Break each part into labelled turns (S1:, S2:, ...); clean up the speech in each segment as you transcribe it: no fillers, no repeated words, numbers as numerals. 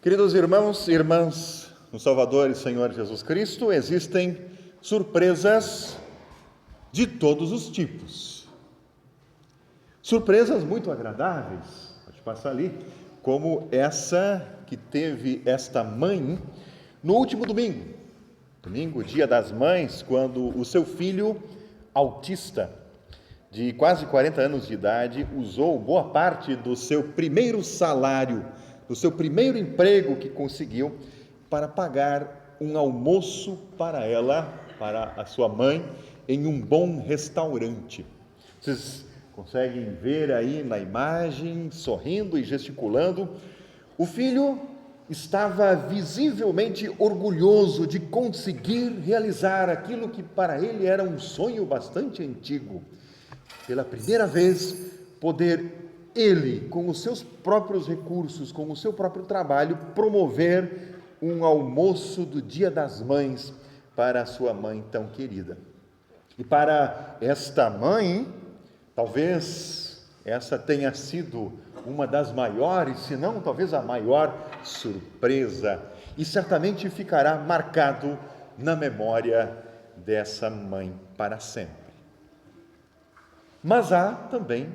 S1: Queridos irmãos e irmãs, no Salvador e Senhor Jesus Cristo, existem surpresas de todos os tipos. Surpresas muito agradáveis, pode passar ali, como essa que teve esta mãe no último domingo, Dia das Mães, quando o seu filho autista, de quase 40 anos de idade, usou boa parte do seu primeiro salário, do seu primeiro emprego que conseguiu, para pagar um almoço para ela, para a sua mãe, em um bom restaurante. Vocês conseguem ver aí na imagem, sorrindo e gesticulando. O filho estava visivelmente orgulhoso de conseguir realizar aquilo que para ele era um sonho bastante antigo. Pela primeira vez, poder ele, com os seus próprios recursos, com o seu próprio trabalho, promover um almoço do Dia das Mães para a sua mãe tão querida. E para esta mãe, talvez essa tenha sido uma das maiores, se não talvez a maior surpresa, e certamente ficará marcado na memória dessa mãe para sempre. Mas há também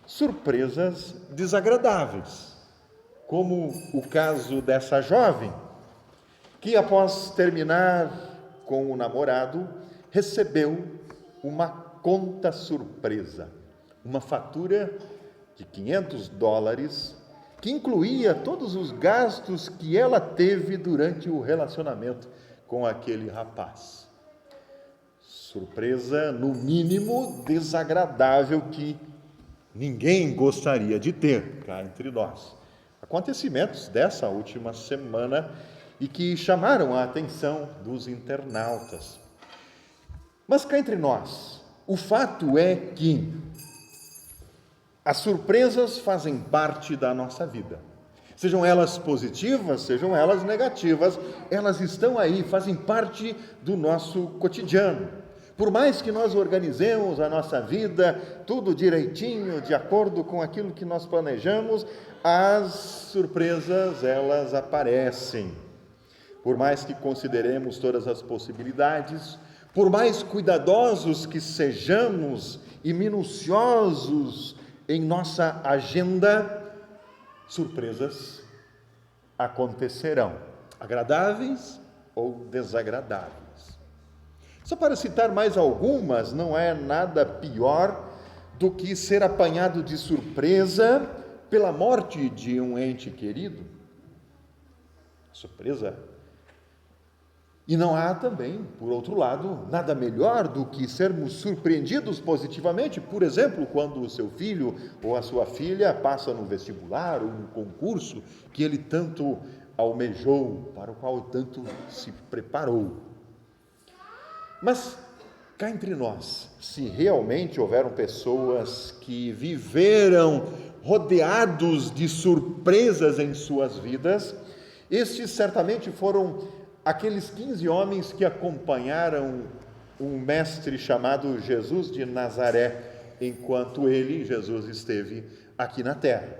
S1: surpresas desagradáveis, como o caso dessa jovem, que após terminar com o namorado, recebeu uma conta surpresa, uma fatura de $500, que incluía todos os gastos que ela teve durante o relacionamento com aquele rapaz. Surpresa, no mínimo, desagradável, que ninguém gostaria de ter cá entre nós. Acontecimentos dessa última semana e que chamaram a atenção dos internautas. Mas cá entre nós, o fato é que as surpresas fazem parte da nossa vida. Sejam elas positivas, sejam elas negativas, elas estão aí, fazem parte do nosso cotidiano. Por mais que nós organizemos a nossa vida, tudo direitinho, de acordo com aquilo que nós planejamos, as surpresas, elas aparecem. Por mais que consideremos todas as possibilidades, por mais cuidadosos que sejamos e minuciosos em nossa agenda, surpresas acontecerão, agradáveis ou desagradáveis. Só para citar mais algumas, não é nada pior do que ser apanhado de surpresa pela morte de um ente querido. Surpresa. E não há também, por outro lado, nada melhor do que sermos surpreendidos positivamente, por exemplo, quando o seu filho ou a sua filha passa no vestibular ou no concurso que ele tanto almejou, para o qual tanto se preparou. Mas, cá entre nós, se realmente houveram pessoas que viveram rodeados de surpresas em suas vidas, estes certamente foram aqueles 15 homens que acompanharam um mestre chamado Jesus de Nazaré, enquanto Jesus, esteve aqui na terra.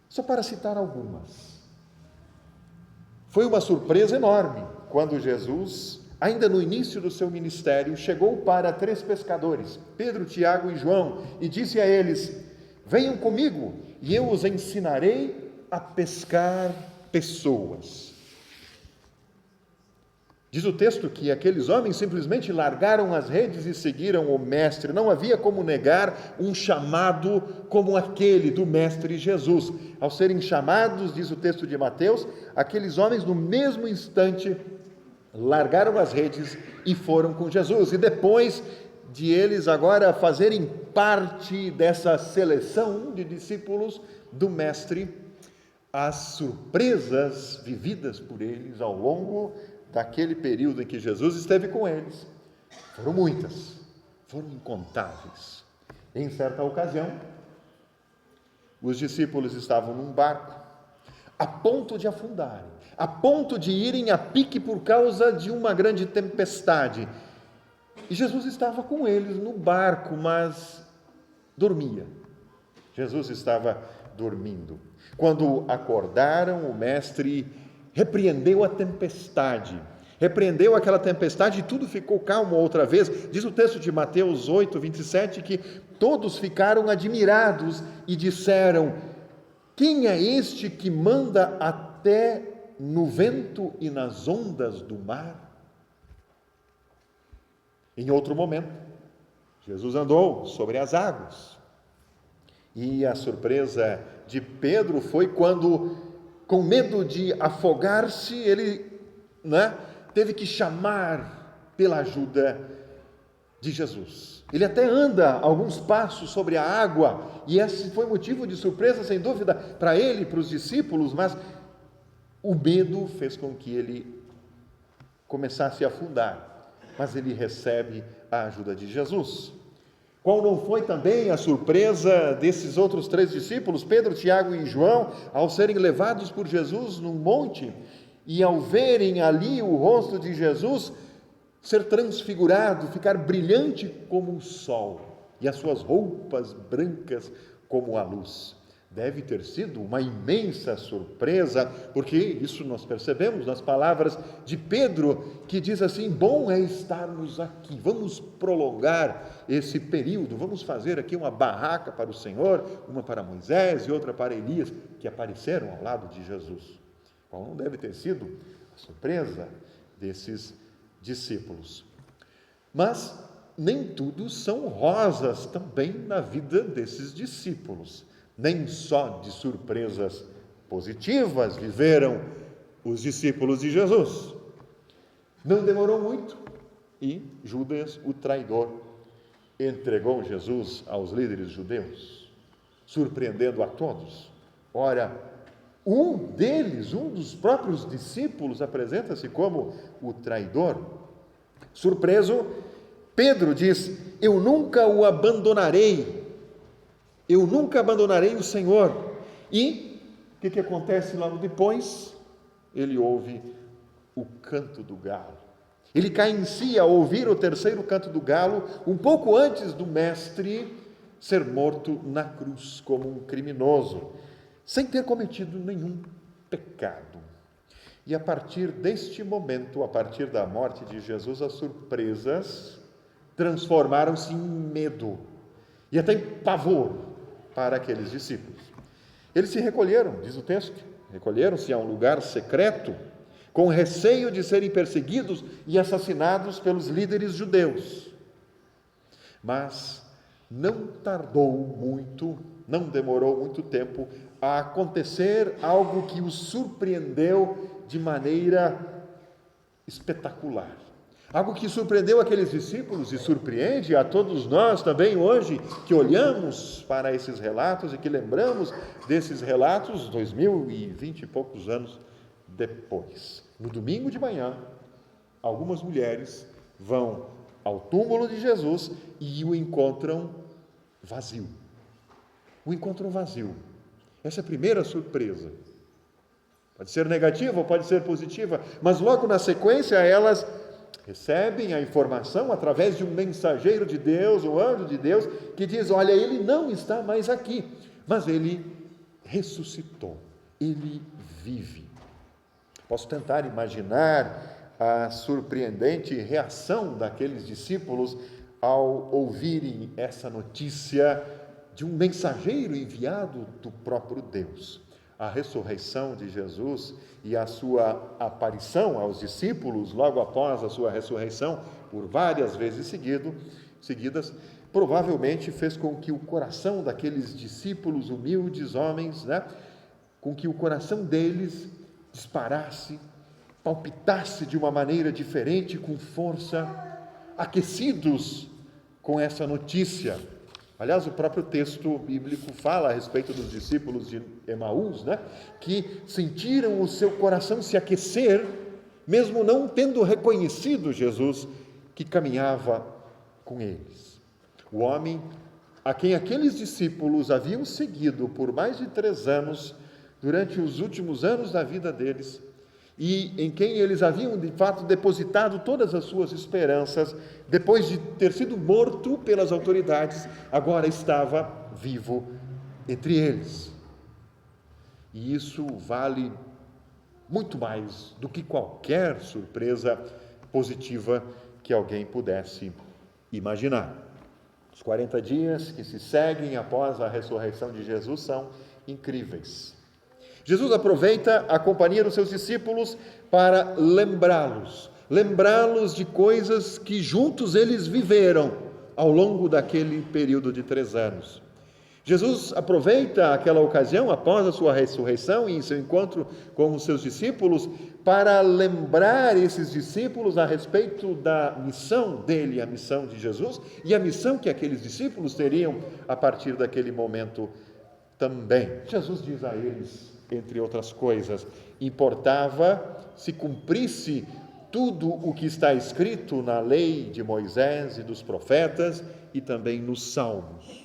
S1: Só para citar algumas. Foi uma surpresa enorme quando Jesus, ainda no início do seu ministério, chegou para 3 pescadores, Pedro, Tiago e João, e disse a eles: venham comigo e eu os ensinarei a pescar pessoas. Diz o texto que aqueles homens simplesmente largaram as redes e seguiram o mestre. Não havia como negar um chamado como aquele do mestre Jesus. Ao serem chamados, diz o texto de Mateus, aqueles homens no mesmo instante largaram as redes e foram com Jesus. E depois de eles agora fazerem parte dessa seleção de discípulos do mestre, as surpresas vividas por eles ao longo daquele período em que Jesus esteve com eles foram muitas, foram incontáveis. Em certa ocasião, os discípulos estavam num barco, a ponto de afundarem, a ponto de irem a pique por causa de uma grande tempestade. E Jesus estava com eles no barco, mas dormia. Jesus estava dormindo. Quando acordaram, o mestre repreendeu a tempestade. Repreendeu aquela tempestade e tudo ficou calmo outra vez. Diz o texto de Mateus 8, 27, que todos ficaram admirados e disseram: quem é este que manda até no vento e nas ondas do mar? Em outro momento, Jesus andou sobre as águas. E a surpresa de Pedro foi quando, com medo de afogar-se, ele teve que chamar pela ajuda de Jesus. Ele até anda alguns passos sobre a água, e esse foi motivo de surpresa, sem dúvida, para ele e para os discípulos, mas o medo fez com que ele começasse a afundar. Mas ele recebe a ajuda de Jesus. Qual não foi também a surpresa desses outros 3 discípulos, Pedro, Tiago e João, ao serem levados por Jesus num monte e ao verem ali o rosto de Jesus ser transfigurado, ficar brilhante como o sol e as suas roupas brancas como a luz. Deve ter sido uma imensa surpresa, porque isso nós percebemos nas palavras de Pedro, que diz assim: bom é estarmos aqui, vamos prolongar esse período, vamos fazer aqui uma barraca para o Senhor, uma para Moisés e outra para Elias, que apareceram ao lado de Jesus. Qual não deve ter sido a surpresa desses discípulos? Mas nem tudo são rosas também na vida desses discípulos. Nem só de surpresas positivas viveram os discípulos de Jesus. Não demorou muito e Judas, o traidor, entregou Jesus aos líderes judeus, surpreendendo a todos. Ora, um deles, um dos próprios discípulos, apresenta-se como o traidor. Surpreso, Pedro diz: eu nunca o abandonarei. Eu nunca abandonarei o Senhor. E o que acontece logo depois? Ele ouve o canto do galo. Ele cai em si ao ouvir o 3º canto do galo, um pouco antes do mestre ser morto na cruz como um criminoso, sem ter cometido nenhum pecado. E a partir deste momento, a partir da morte de Jesus, as surpresas transformaram-se em medo e até em pavor para aqueles discípulos. Eles se recolheram, diz o texto, recolheram-se a um lugar secreto, com receio de serem perseguidos e assassinados pelos líderes judeus. Mas não tardou muito, não demorou muito tempo a acontecer algo que os surpreendeu de maneira espetacular. Algo que surpreendeu aqueles discípulos e surpreende a todos nós também hoje, que olhamos para esses relatos e que lembramos desses relatos 2020 e poucos anos depois. No domingo de manhã, algumas mulheres vão ao túmulo de Jesus e o encontram vazio. O encontram vazio. Essa é a primeira surpresa. Pode ser negativa ou pode ser positiva, mas logo na sequência elas recebem a informação através de um mensageiro de Deus, um anjo de Deus, que diz: olha, ele não está mais aqui, mas ele ressuscitou, ele vive. Posso tentar imaginar a surpreendente reação daqueles discípulos ao ouvirem essa notícia de um mensageiro enviado do próprio Deus. A ressurreição de Jesus e a sua aparição aos discípulos logo após a sua ressurreição, por várias vezes seguidas, provavelmente fez com que o coração daqueles discípulos humildes, homens, com que o coração deles disparasse, palpitasse de uma maneira diferente, com força, aquecidos com essa notícia. Aliás, o próprio texto bíblico fala a respeito dos discípulos de Emaús, que sentiram o seu coração se aquecer, mesmo não tendo reconhecido Jesus que caminhava com eles. O homem a quem aqueles discípulos haviam seguido por mais de 3 anos, durante os últimos anos da vida deles, e em quem eles haviam de fato depositado todas as suas esperanças, depois de ter sido morto pelas autoridades, agora estava vivo entre eles. E isso vale muito mais do que qualquer surpresa positiva que alguém pudesse imaginar. Os 40 dias que se seguem após a ressurreição de Jesus são incríveis. Jesus aproveita a companhia dos seus discípulos para lembrá-los de coisas que juntos eles viveram ao longo daquele período de 3 anos. Jesus aproveita aquela ocasião, após a sua ressurreição e em seu encontro com os seus discípulos, para lembrar esses discípulos a respeito da missão dele, a missão de Jesus, e a missão que aqueles discípulos teriam a partir daquele momento também. Jesus diz a eles, entre outras coisas, importava se cumprisse tudo o que está escrito na lei de Moisés e dos profetas e também nos Salmos.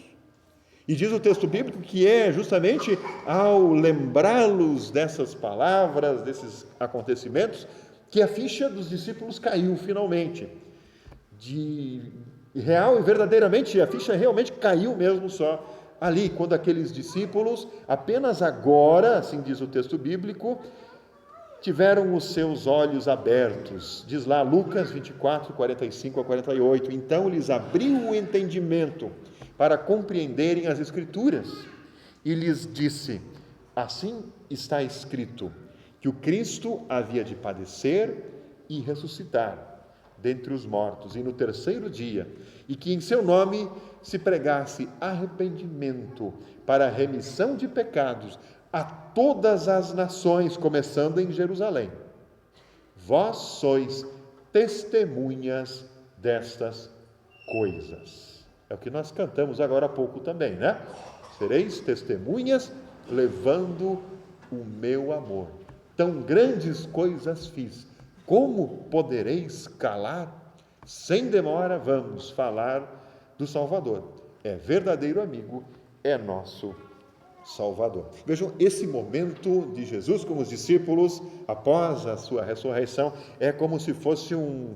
S1: E diz o texto bíblico que é justamente ao lembrá-los dessas palavras, desses acontecimentos, que a ficha dos discípulos caiu finalmente. Real e verdadeiramente, a ficha realmente caiu mesmo só ali, quando aqueles discípulos, apenas agora, assim diz o texto bíblico, tiveram os seus olhos abertos. Diz lá Lucas 24, 45 a 48. Então lhes abriu o entendimento para compreenderem as Escrituras, e lhes disse: assim está escrito, que o Cristo havia de padecer e ressuscitar dentre os mortos, e no terceiro dia, e que em seu nome se pregasse arrependimento para a remissão de pecados a todas as nações, começando em Jerusalém. Vós sois testemunhas destas coisas. É o que nós cantamos agora há pouco também, né? Sereis testemunhas levando o meu amor. Tão grandes coisas fiz, como podereis calar? Sem demora vamos falar do Salvador. É verdadeiro amigo, é nosso Salvador. Vejam, esse momento de Jesus com os discípulos, após a sua ressurreição, é como se fosse um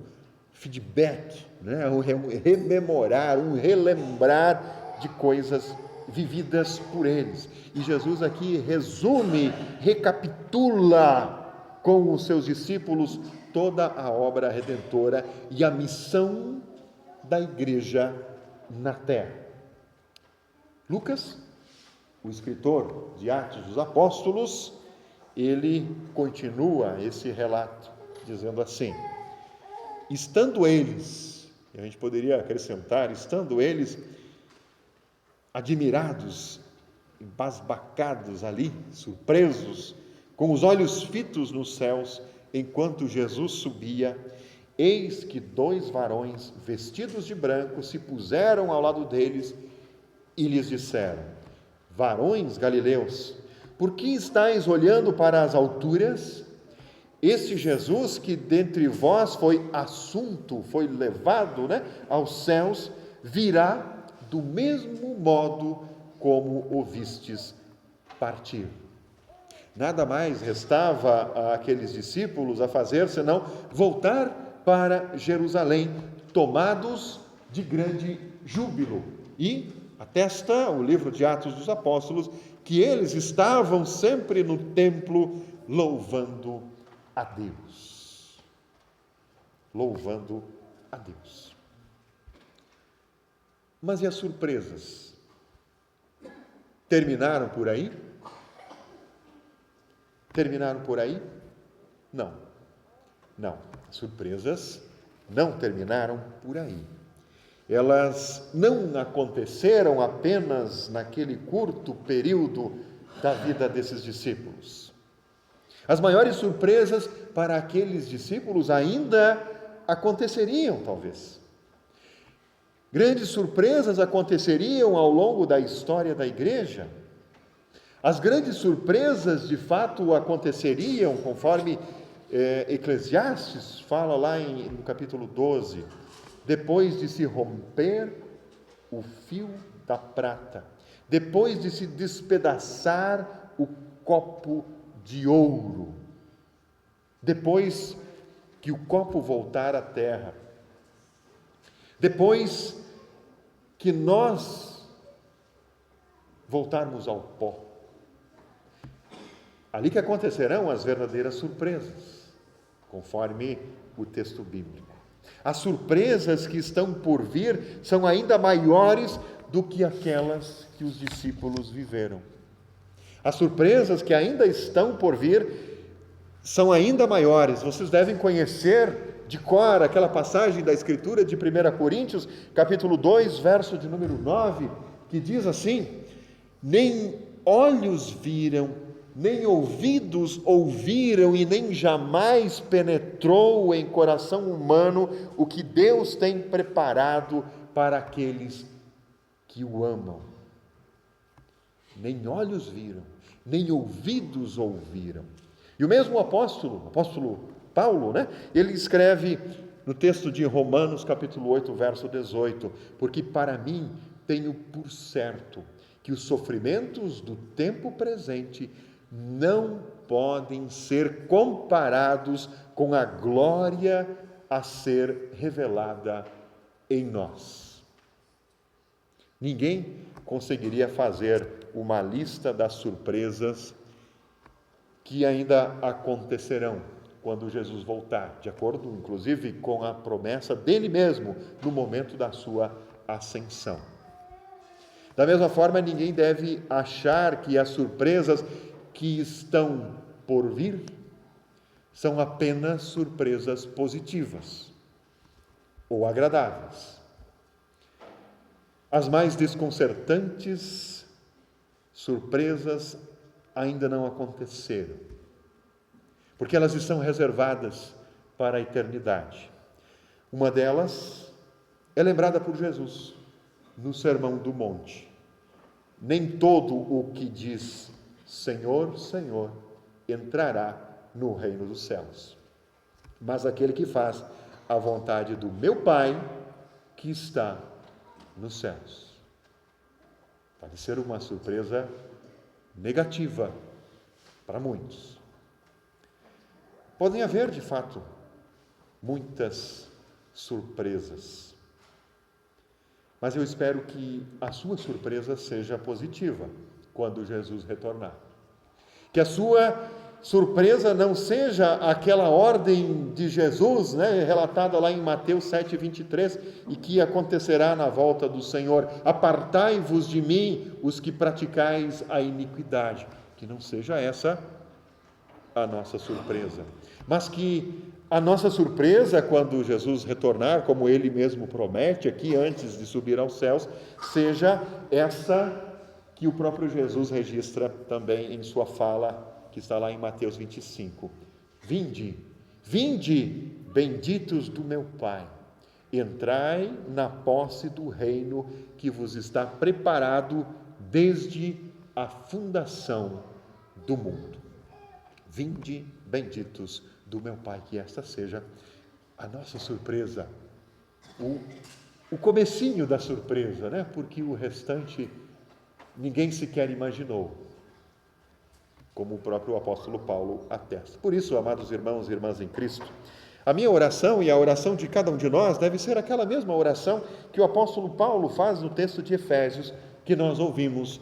S1: feedback, né? Um rememorar, um relembrar de coisas vividas por eles. E Jesus aqui resume, recapitula com os seus discípulos toda a obra redentora e a missão da igreja na terra. Lucas, o escritor de Atos dos Apóstolos, ele continua esse relato dizendo assim: estando eles, e a gente poderia acrescentar, estando eles admirados, embasbacados ali, surpresos, com os olhos fitos nos céus, enquanto Jesus subia, eis que 2 varões vestidos de branco se puseram ao lado deles e lhes disseram: varões galileus, por que estáis olhando para as alturas? Este Jesus que dentre vós foi assunto, foi levado, aos céus, virá do mesmo modo como o vistes partir. Nada mais restava àqueles discípulos a fazer senão voltar para Jerusalém, tomados de grande júbilo. E atesta o livro de Atos dos Apóstolos que eles estavam sempre no templo louvando a Deus. Louvando a Deus. Mas e as surpresas? Terminaram por aí? Terminaram por aí? Não. Não. As surpresas não terminaram por aí. Elas não aconteceram apenas naquele curto período da vida desses discípulos. As maiores surpresas para aqueles discípulos ainda aconteceriam, talvez. Grandes surpresas aconteceriam ao longo da história da igreja. As grandes surpresas, de fato, aconteceriam, conforme Eclesiastes fala lá no capítulo 12, depois de se romper o fio da prata, depois de se despedaçar o copo de ouro, depois que o copo voltar à terra, depois que nós voltarmos ao pó, Ali que acontecerão as verdadeiras surpresas, conforme o texto bíblico. As surpresas que estão por vir são ainda maiores do que aquelas que os discípulos viveram. As surpresas que ainda estão por vir são ainda maiores. Vocês devem conhecer de cor aquela passagem da Escritura de 1 Coríntios, capítulo 2, verso de número 9, que diz assim: nem olhos viram, nem ouvidos ouviram e nem jamais penetrou em coração humano o que Deus tem preparado para aqueles que o amam. Nem olhos viram, nem ouvidos ouviram. E o mesmo apóstolo Paulo, ele escreve no texto de Romanos, capítulo 8, verso 18: porque para mim tenho por certo que os sofrimentos do tempo presente não podem ser comparados com a glória a ser revelada em nós. Ninguém conseguiria fazer uma lista das surpresas que ainda acontecerão quando Jesus voltar, de acordo, inclusive, com a promessa dele mesmo no momento da sua ascensão. Da mesma forma, ninguém deve achar que as surpresas que estão por vir são apenas surpresas positivas ou agradáveis. As mais desconcertantes surpresas ainda não aconteceram, porque elas estão reservadas para a eternidade. Uma delas é lembrada por Jesus no Sermão do Monte. Nem todo o que diz Senhor, Senhor, entrará no reino dos céus, mas aquele que faz a vontade do meu Pai que está nos céus. Pode ser uma surpresa negativa para muitos. Podem haver, de fato, muitas surpresas, mas eu espero que a sua surpresa seja positiva quando Jesus retornar. Que a sua surpresa não seja aquela ordem de Jesus, relatada lá em Mateus 7:23, e que acontecerá na volta do Senhor: apartai-vos de mim, os que praticais a iniquidade. Que não seja essa a nossa surpresa, mas que a nossa surpresa quando Jesus retornar, como ele mesmo promete aqui antes de subir aos céus, seja essa que o próprio Jesus registra também em sua fala, que está lá em Mateus 25. Vinde, benditos do meu Pai, entrai na posse do reino que vos está preparado desde a fundação do mundo. Vinde, benditos do meu Pai, que esta seja a nossa surpresa, o comecinho da surpresa, porque o restante ninguém sequer imaginou, como o próprio apóstolo Paulo atesta. Por isso, amados irmãos e irmãs em Cristo, a minha oração e a oração de cada um de nós deve ser aquela mesma oração que o apóstolo Paulo faz no texto de Efésios, que nós ouvimos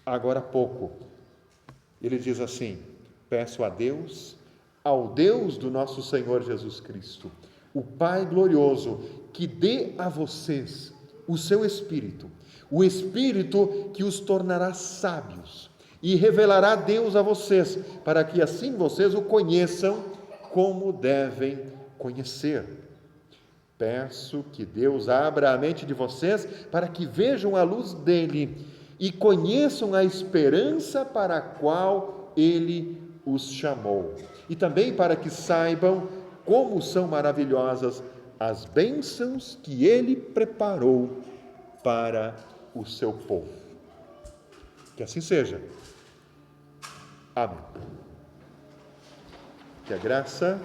S1: agora há pouco. Ele diz assim: peço a Deus, ao Deus do nosso Senhor Jesus Cristo, o Pai glorioso, que dê a vocês o seu Espírito, o Espírito que os tornará sábios e revelará Deus a vocês, para que assim vocês o conheçam como devem conhecer. Peço que Deus abra a mente de vocês para que vejam a luz dele e conheçam a esperança para a qual ele os chamou, e também para que saibam como são maravilhosas as bênçãos que ele preparou para o seu povo. Que assim seja. Amém. Que a graça